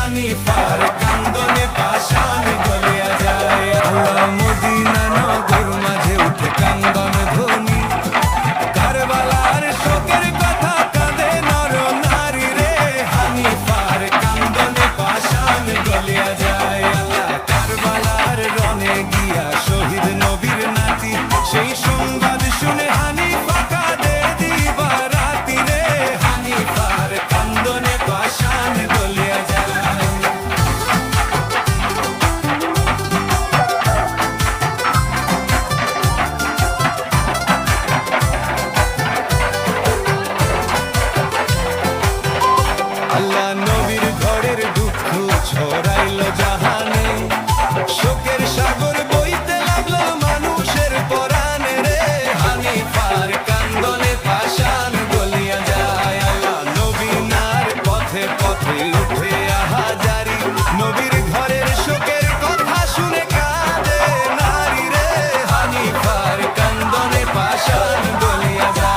হানিফার কান্দনে পাষাণ গলিয়া যায়। আল্লাহ মদিনা নগর মাঝে উঠে কান্দন ধ্বনি, কারবালার শোকের কথা কাঁদে নর নারী রে, হানিফার কান্দনে পাষাণ গলিয়া যায়। আল্লাহ কারবালার রণে গিয়া শহীদ নবীর নাতি, সেই সংবাদ শুনে হানিফা কাঁদে দিবারাতি রে, হানিফার কান্দনে পাষাণ গলিয়া যায়। আল্লাহ নবীর ঘরের দুঃখ ছড়াইল জাহানে, শোকের সাগর বইতে লাগলো মানুষের পরাণে রে, হানিফার কান্দনে পাষাণ গলিয়া যায়। আল্লাহ নবীনার পথে পথে উঠে আহাজারি, নবীর ঘরের শোকের কথা শুনে কাঁদে নারী রে, হানিফার কান্দনে পাষাণ গলিয়া যায়।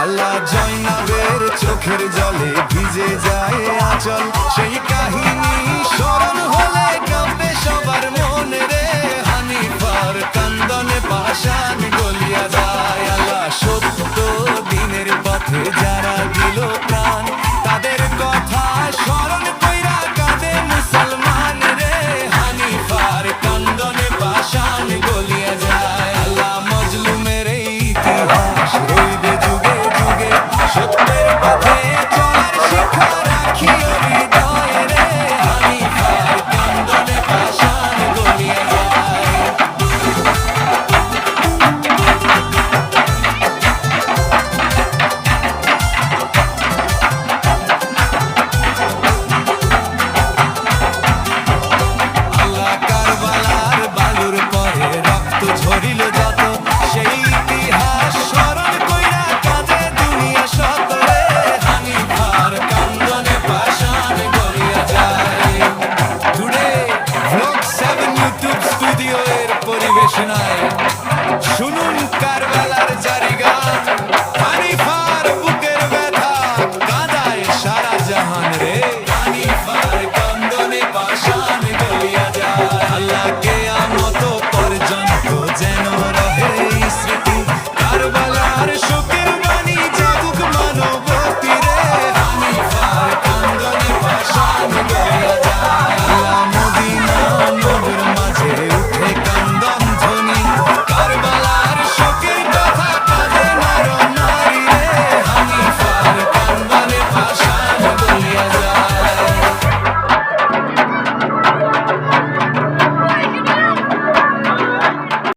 আল্লাহ জয়নাবের চোখের জলে ভিজে যায় আঁচল, সেই কাহিনী স্মরণ হলে কাঁপে সবার মনে রে, হানিফার কান্দনে পাষাণ গলিয়া যায়। আল্লাহ সত্য দিনের পথে